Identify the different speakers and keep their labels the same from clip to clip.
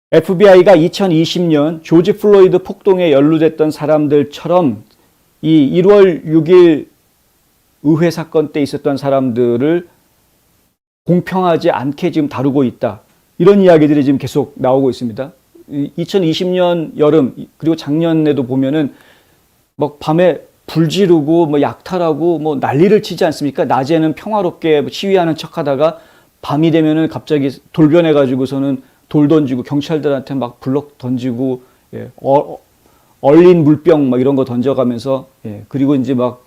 Speaker 1: FBI가 2020년 조지 플로이드 폭동에 연루됐던 사람들처럼 이 1월 6일 의회 사건 때 있었던 사람들을 공평하지 않게 지금 다루고 있다. 이런 이야기들이 지금 계속 나오고 있습니다. 2020년 여름 그리고 작년에도 보면은 막 밤에 불 지르고 뭐 약탈하고 뭐 난리를 치지 않습니까? 낮에는 평화롭게 시위하는 척하다가 밤이 되면은 갑자기 돌변해 가지고서는 돌 던지고 경찰들한테 막 블럭 던지고 얼린 물병 막 이런 거 던져가면서 그리고 이제 막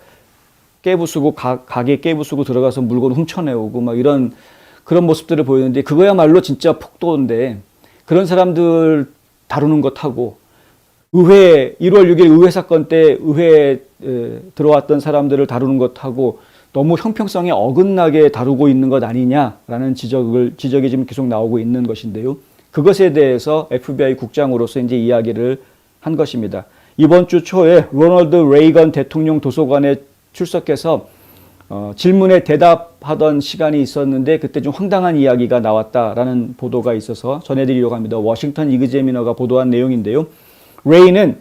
Speaker 1: 깨부수고 가게 깨부수고 들어가서 물건 훔쳐내오고 막 이런 그런 모습들을 보이는데 그거야말로 진짜 폭도인데 그런 사람들 다루는 것하고 의회 1월 6일 의회 사건 때 의회에 들어왔던 사람들을 다루는 것하고 너무 형평성에 어긋나게 다루고 있는 것 아니냐라는 지적이 지금 계속 나오고 있는 것인데요. 그것에 대해서 FBI 국장으로서 이제 이야기를 한 것입니다. 이번 주 초에 로널드 레이건 대통령 도서관에 출석해서 질문에 대답하던 시간이 있었는데 그때 좀 황당한 이야기가 나왔다라는 보도가 있어서 전해드리려고 합니다. 워싱턴 이그제미너가 보도한 내용인데요. 레이는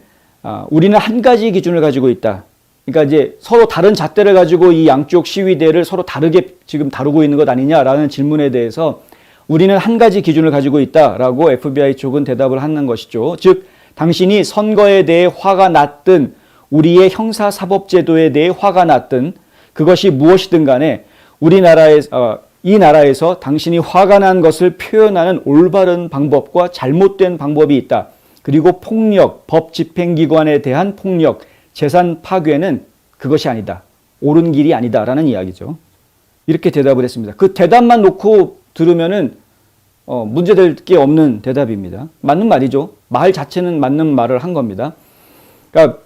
Speaker 1: 우리는 한 가지 기준을 가지고 있다. 그러니까 이제 서로 다른 잣대를 가지고 이 양쪽 시위대를 서로 다르게 지금 다루고 있는 것 아니냐라는 질문에 대해서 우리는 한 가지 기준을 가지고 있다라고 FBI 쪽은 대답을 하는 것이죠. 즉 당신이 선거에 대해 화가 났든 우리의 형사사법제도에 대해 화가 났든 그것이 무엇이든 간에 이 나라에서 당신이 화가 난 것을 표현하는 올바른 방법과 잘못된 방법이 있다. 그리고 폭력, 법 집행기관에 대한 폭력, 재산 파괴는 그것이 아니다. 옳은 길이 아니다라는 이야기죠. 이렇게 대답을 했습니다. 그 대답만 놓고 들으면은 문제될 게 없는 대답입니다. 맞는 말이죠. 말 자체는 맞는 말을 한 겁니다. 그러니까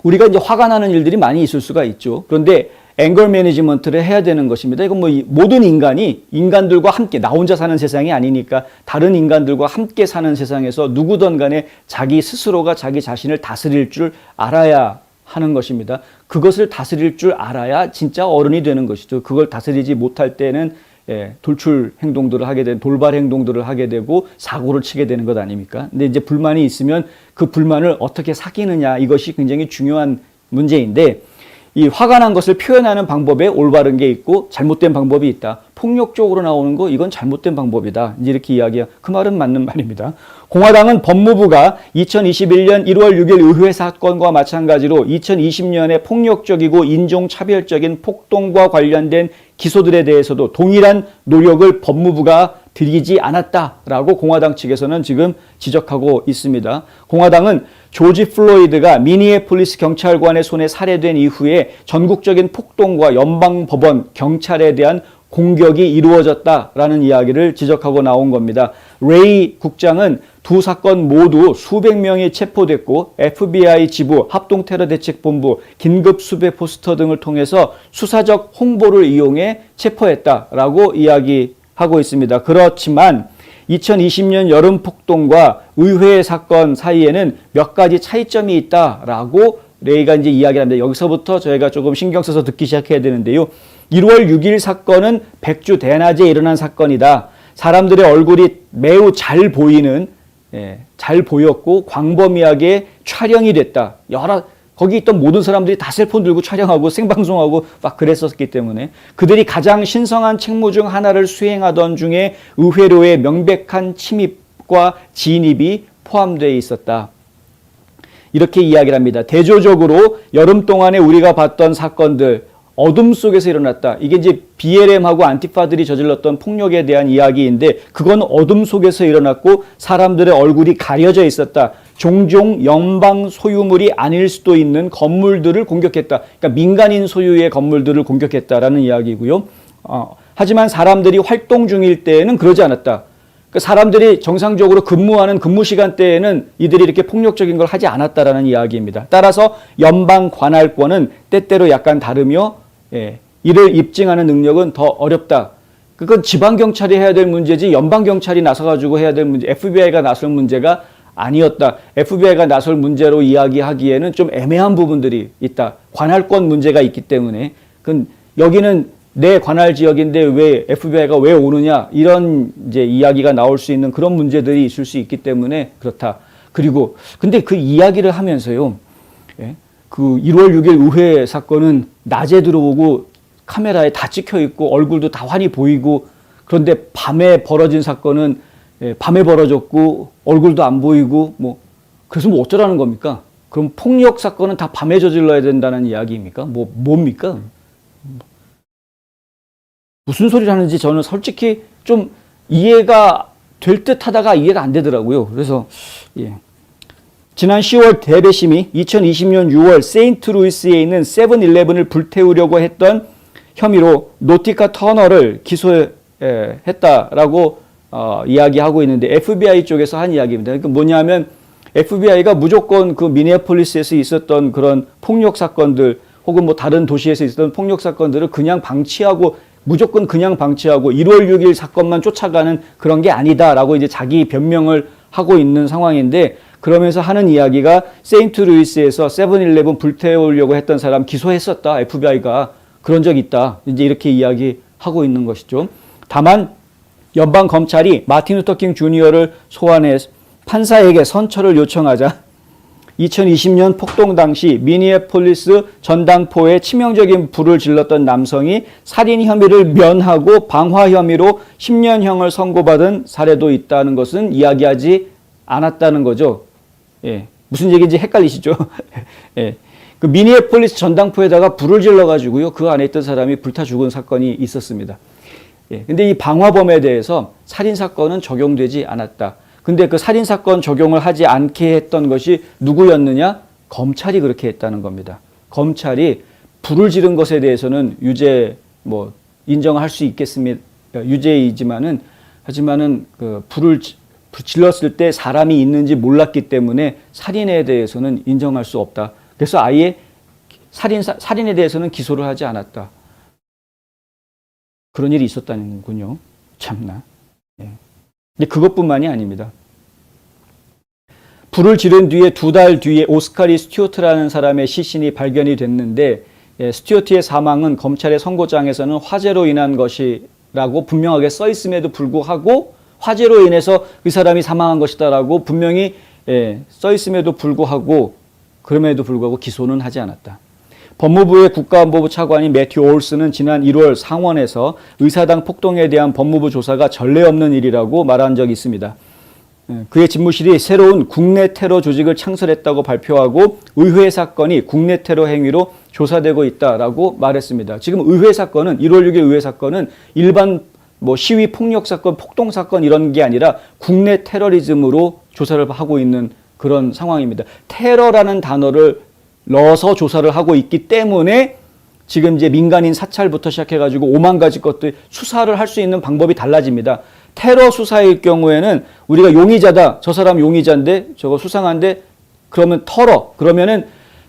Speaker 1: 우리가 이제 화가 나는 일들이 많이 있을 수가 있죠. 그런데 앵거 매니지먼트를 해야 되는 것입니다. 이건 뭐 모든 인간들과 함께 나 혼자 사는 세상이 아니니까 다른 인간들과 함께 사는 세상에서 누구든 간에 자기 스스로가 자기 자신을 다스릴 줄 알아야 하는 것입니다. 그것을 다스릴 줄 알아야 진짜 어른이 되는 것이죠. 그걸 다스리지 못할 때는 돌출 행동들을 하게 되는 돌발 행동들을 하게 되고 사고를 치게 되는 것 아닙니까? 근데 이제 불만이 있으면 그 불만을 어떻게 삭히느냐 이것이 굉장히 중요한 문제인데 이 화가 난 것을 표현하는 방법에 올바른 게 있고 잘못된 방법이 있다. 폭력적으로 나오는 거 이건 잘못된 방법이다. 이렇게 이야기해요. 그 말은 맞는 말입니다. 공화당은 법무부가 2021년 1월 6일 의회 사건과 마찬가지로 2020년에 폭력적이고 인종차별적인 폭동과 관련된 기소들에 대해서도 동일한 노력을 법무부가 들이지 않았다라고 공화당 측에서는 지금 지적하고 있습니다. 공화당은 조지 플로이드가 미니애폴리스 경찰관의 손에 살해된 이후에 전국적인 폭동과 연방법원, 경찰에 대한 공격이 이루어졌다라는 이야기를 지적하고 나온 겁니다. 레이 국장은 두 사건 모두 수백 명이 체포됐고 FBI 지부, 합동테러대책본부, 긴급수배 포스터 등을 통해서 수사적 홍보를 이용해 체포했다라고 이야기하고 있습니다. 그렇지만 2020년 여름 폭동과 의회 사건 사이에는 몇 가지 차이점이 있다라고 레이가 이제 이야기를 합니다. 여기서부터 저희가 조금 신경 써서 듣기 시작해야 되는데요. 1월 6일 사건은 백주 대낮에 일어난 사건이다. 사람들의 얼굴이 매우 잘 보였고 광범위하게 촬영이 됐다. 거기 있던 모든 사람들이 다 셀폰 들고 촬영하고 생방송하고 막 그랬었기 때문에 그들이 가장 신성한 책무 중 하나를 수행하던 중에 의회로의 명백한 침입과 진입이 포함되어 있었다. 이렇게 이야기를 합니다. 대조적으로 여름 동안에 우리가 봤던 사건들 어둠 속에서 일어났다. 이게 이제 BLM하고 안티파들이 저질렀던 폭력에 대한 이야기인데 그건 어둠 속에서 일어났고 사람들의 얼굴이 가려져 있었다. 종종 연방 소유물이 아닐 수도 있는 건물들을 공격했다. 그러니까 민간인 소유의 건물들을 공격했다라는 이야기고요. 하지만 사람들이 활동 중일 때에는 그러지 않았다. 그러니까 사람들이 정상적으로 근무하는 근무 시간대에는 이들이 이렇게 폭력적인 걸 하지 않았다라는 이야기입니다. 따라서 연방 관할권은 때때로 약간 다르며 이를 입증하는 능력은 더 어렵다. 그건 지방경찰이 해야 될 문제지 연방경찰이 나서가지고 해야 될 문제, FBI가 나설 문제가 아니었다. FBI가 나설 문제로 이야기하기에는 좀 애매한 부분들이 있다. 관할권 문제가 있기 때문에 여기는 내 관할 지역인데 왜 FBI가 왜 오느냐 이런 이제 이야기가 나올 수 있는 그런 문제들이 있을 수 있기 때문에 그렇다. 그리고 근데 그 이야기를 하면서요. 예? 그 1월 6일 의회 사건은 낮에 들어오고 카메라에 다 찍혀 있고 얼굴도 다 환히 보이고 그런데 밤에 벌어진 사건은 밤에 벌어졌고 얼굴도 안 보이고 뭐 그래서 뭐 어쩌라는 겁니까? 그럼 폭력 사건은 다 밤에 저질러야 된다는 이야기입니까? 뭡니까? 무슨 소리를 하는지 저는 솔직히 좀 이해가 될 듯 하다가 이해가 안 되더라고요. 그래서 예. 지난 10월 대배심이 2020년 6월 세인트루이스에 있는 세븐일레븐을 불태우려고 했던 혐의로 노티카 터너를 기소했다라고 이야기하고 있는데 FBI 쪽에서 한 이야기입니다. 그러니까 뭐냐면 FBI가 무조건 그 미네아폴리스에서 있었던 그런 폭력 사건들 혹은 뭐 다른 도시에서 있었던 폭력 사건들을 그냥 방치하고 무조건 그냥 방치하고 1월 6일 사건만 쫓아가는 그런 게 아니다라고 이제 자기 변명을 하고 있는 상황인데 그러면서 하는 이야기가 세인트루이스에서 세븐일레븐 불태우려고 했던 사람 기소했었다. FBI가 그런 적 있다. 이제 이렇게 이야기하고 있는 것이죠. 다만 연방 검찰이 마틴 루터킹 주니어를 소환해 판사에게 선처를 요청하자 2020년 폭동 당시 미니애폴리스 전당포에 치명적인 불을 질렀던 남성이 살인 혐의를 면하고 방화 혐의로 10년형을 선고받은 사례도 있다는 것은 이야기하지 않았다는 거죠. 예, 무슨 얘기인지 헷갈리시죠? 예, 그 미니애폴리스 전당포에다가 불을 질러가지고요, 그 안에 있던 사람이 불타 죽은 사건이 있었습니다. 예, 근데 이 방화범에 대해서 살인 사건은 적용되지 않았다. 근데 그 살인 사건 적용을 하지 않게 했던 것이 누구였느냐? 검찰이 그렇게 했다는 겁니다. 검찰이 불을 지른 것에 대해서는 유죄 뭐 인정할 수 있겠습니다. 유죄이지만은 하지만은 그 불을 질렀을 때 사람이 있는지 몰랐기 때문에 살인에 대해서는 인정할 수 없다. 그래서 아예 살인에 대해서는 기소를 하지 않았다. 그런 일이 있었다는군요. 참나. 예. 근데 그것뿐만이 아닙니다. 불을 지른 뒤에 2달 뒤에 오스카리 스튜어트라는 사람의 시신이 발견이 됐는데 스튜어트의 사망은 검찰의 선고장에서는 화재로 인한 것이라고 분명하게 써 있음에도 불구하고 화재로 인해서 그 사람이 사망한 것이다라고 분명히 써 있음에도 불구하고 그럼에도 불구하고 기소는 하지 않았다. 법무부의 국가안보부 차관인 매튜 올스는 지난 1월 상원에서 의사당 폭동에 대한 법무부 조사가 전례 없는 일이라고 말한 적이 있습니다. 그의 집무실이 새로운 국내 테러 조직을 창설했다고 발표하고 의회 사건이 국내 테러 행위로 조사되고 있다라고 말했습니다. 지금 의회 사건은 1월 6일 의회 사건은 일반 뭐 시위 폭력 사건, 폭동 사건 이런 게 아니라 국내 테러리즘으로 조사를 하고 있는 그런 상황입니다. 테러라는 단어를 넣어서 조사를 하고 있기 때문에 지금 이제 민간인 사찰부터 시작해가지고 5만 가지 것들 수사를 할 수 있는 방법이 달라집니다. 테러 수사일 경우에는 우리가 용의자다. 저 사람 용의자인데 저거 수상한데 그러면 그러면은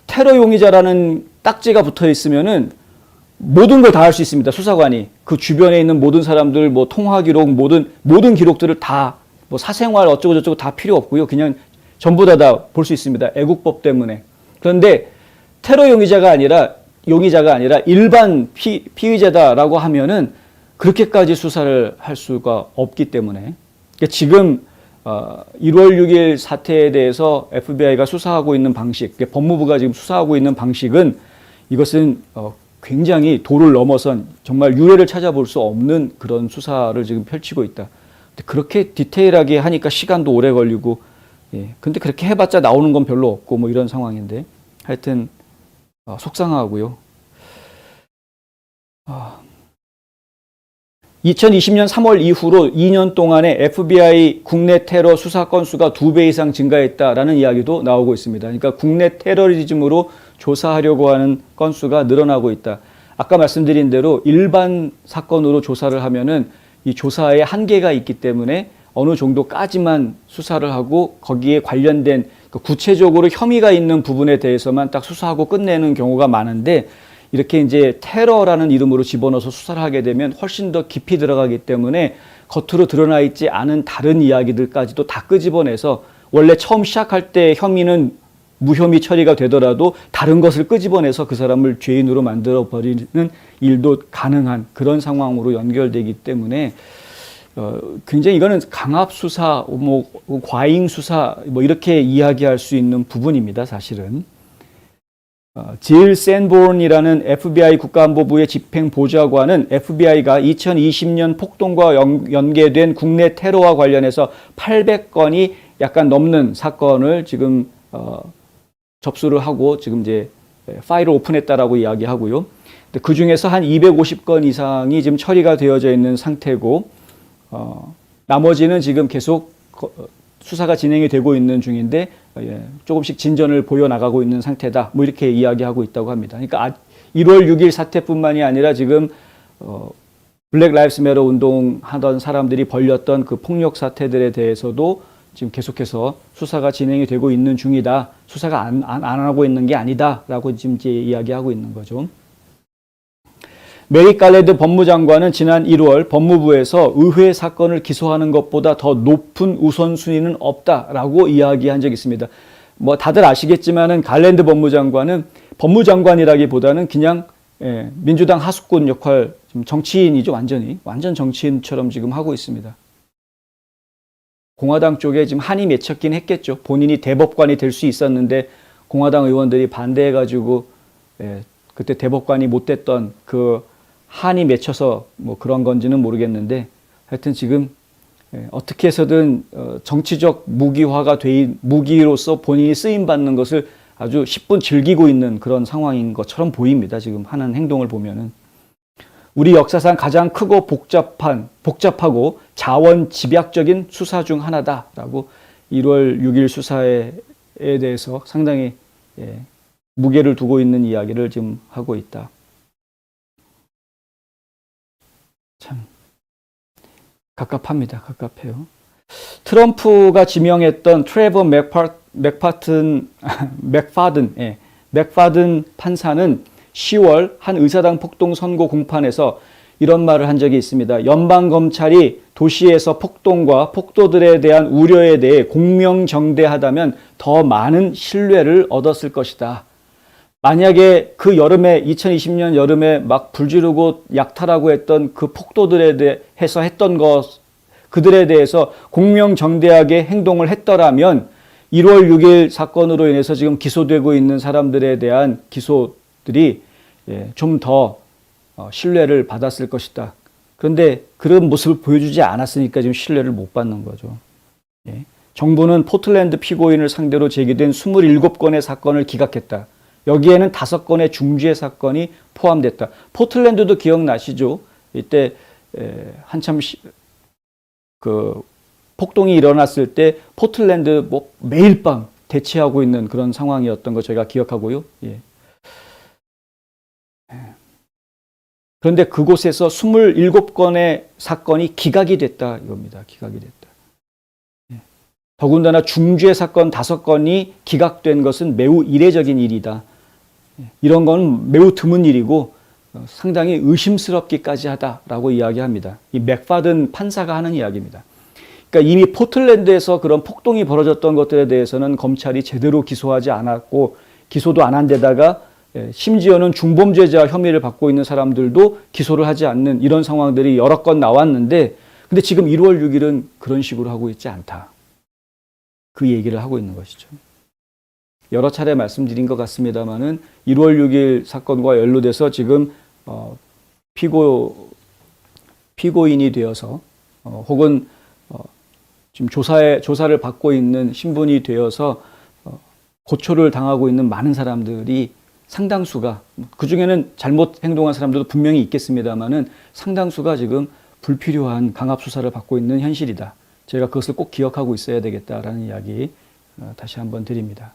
Speaker 1: 테러 용의자라는 딱지가 붙어 있으면은 모든 걸 다 할 수 있습니다. 수사관이. 그 주변에 있는 모든 사람들 뭐 통화 기록 모든 기록들을 다 뭐 사생활 어쩌고 저쩌고 다 필요 없고요. 그냥 전부 다 볼 수 있습니다. 애국법 때문에. 그런데 테러 용의자가 아니라 일반 피의자다라고 하면은 그렇게까지 수사를 할 수가 없기 때문에 그러니까 지금 1월 6일 사태에 대해서 FBI가 수사하고 있는 방식, 그러니까 법무부가 지금 수사하고 있는 방식은 이것은 굉장히 도를 넘어선 정말 유례를 찾아볼 수 없는 그런 수사를 지금 펼치고 있다. 그렇게 디테일하게 하니까 시간도 오래 걸리고, 예. 근데 그렇게 해봤자 나오는 건 별로 없고 뭐 이런 상황인데 하여튼 속상하고요. 2020년 3월 이후로 2년 동안에 FBI 국내 테러 수사 건수가 2배 이상 증가했다라는 이야기도 나오고 있습니다. 그러니까 국내 테러리즘으로 조사하려고 하는 건수가 늘어나고 있다. 아까 말씀드린 대로 일반 사건으로 조사를 하면은 이 조사에 한계가 있기 때문에 어느 정도까지만 수사를 하고 거기에 관련된 구체적으로 혐의가 있는 부분에 대해서만 딱 수사하고 끝내는 경우가 많은데 이렇게 이제 테러라는 이름으로 집어넣어서 수사를 하게 되면 훨씬 더 깊이 들어가기 때문에 겉으로 드러나 있지 않은 다른 이야기들까지도 다 끄집어내서 원래 처음 시작할 때 혐의는 무혐의 처리가 되더라도 다른 것을 끄집어내서 그 사람을 죄인으로 만들어 버리는 일도 가능한 그런 상황으로 연결되기 때문에 굉장히 이거는 강압 수사, 뭐 과잉 수사 뭐 이렇게 이야기할 수 있는 부분입니다. 사실은. 질 샌본이라는 FBI 국가안보부의 집행보좌관은 FBI가 2020년 폭동과 연계된 국내 테러와 관련해서 800건이 약간 넘는 사건을 지금 접수를 하고 지금 이제 파일을 오픈했다라고 이야기하고요. 그 중에서 한 250건 이상이 지금 처리가 되어져 있는 상태고, 나머지는 지금 계속 수사가 진행이 되고 있는 중인데 조금씩 진전을 보여나가고 있는 상태다. 뭐 이렇게 이야기하고 있다고 합니다. 그러니까 1월 6일 사태뿐만이 아니라 지금 블랙 라이브스 매터 운동하던 사람들이 벌였던 그 폭력 사태들에 대해서도 지금 계속해서 수사가 진행이 되고 있는 중이다. 수사가 안 하고 있는 게 아니다라고 지금 이제 이야기하고 있는 거죠. 메릭 갈랜드 법무장관은 지난 1월 법무부에서 의회 사건을 기소하는 것보다 더 높은 우선순위는 없다라고 이야기한 적이 있습니다. 뭐 다들 아시겠지만은 갈랜드 법무장관은 법무장관이라기보다는 그냥 민주당 하수꾼 역할, 지금 정치인이죠. 완전 정치인처럼 지금 하고 있습니다. 공화당 쪽에 지금 한이 맺혔긴 했겠죠. 본인이 대법관이 될 수 있었는데 공화당 의원들이 반대해가지고 그때 대법관이 못 됐던 그 한이 맺혀서 뭐 그런 건지는 모르겠는데 하여튼 지금 어떻게 해서든 정치적 무기로서 본인이 쓰임받는 것을 아주 10분 즐기고 있는 그런 상황인 것처럼 보입니다. 지금 하는 행동을 보면은. 우리 역사상 가장 크고 복잡하고 자원 집약적인 수사 중 하나다라고 1월 6일 수사에 대해서 상당히 무게를 두고 있는 이야기를 지금 하고 있다. 참 갑갑합니다. 갑갑해요. 트럼프가 지명했던 트레버 맥파든 판사는 10월 한 의사당 폭동 선고 공판에서 이런 말을 한 적이 있습니다. 연방검찰이 도시에서 폭동과 폭도들에 대한 우려에 대해 공명정대하다면 더 많은 신뢰를 얻었을 것이다. 만약에 그 여름에 2020년 여름에 막 불지르고 약탈하고 했던 그 폭도들에 대해서 했던 것 그들에 대해서 공명정대하게 행동을 했더라면 1월 6일 사건으로 인해서 지금 기소되고 있는 사람들에 대한 기소들이 좀 더 신뢰를 받았을 것이다. 그런데 그런 모습을 보여주지 않았으니까 지금 신뢰를 못 받는 거죠. 정부는 포틀랜드 피고인을 상대로 제기된 27건의 사건을 기각했다. 여기에는 5건의 중죄 사건이 포함됐다. 포틀랜드도 기억나시죠? 이때 한참 그 폭동이 일어났을 때 포틀랜드 뭐 매일 밤 대치하고 있는 그런 상황이었던 거 제가 기억하고요. 그런데 그곳에서 27건의 사건이 기각이 됐다 이겁니다. 기각이 됐다. 더군다나 중죄 사건 5건이 기각된 것은 매우 이례적인 일이다. 이런 건 매우 드문 일이고 상당히 의심스럽기까지 하다라고 이야기합니다. 이 맥파든 판사가 하는 이야기입니다. 그러니까 이미 포틀랜드에서 그런 폭동이 벌어졌던 것들에 대해서는 검찰이 제대로 기소하지 않았고 기소도 안 한 데다가 심지어는 중범죄자 혐의를 받고 있는 사람들도 기소를 하지 않는 이런 상황들이 여러 건 나왔는데 근데 지금 1월 6일은 그런 식으로 하고 있지 않다. 그 얘기를 하고 있는 것이죠. 여러 차례 말씀드린 것 같습니다만은 1월 6일 사건과 연루돼서 지금 피고인이 되어서 혹은 지금 조사를 받고 있는 신분이 되어서 고초를 당하고 있는 많은 사람들이 상당수가 그중에는 잘못 행동한 사람들도 분명히 있겠습니다만은 상당수가 지금 불필요한 강압 수사를 받고 있는 현실이다. 제가 그것을 꼭 기억하고 있어야 되겠다라는 이야기 다시 한번 드립니다.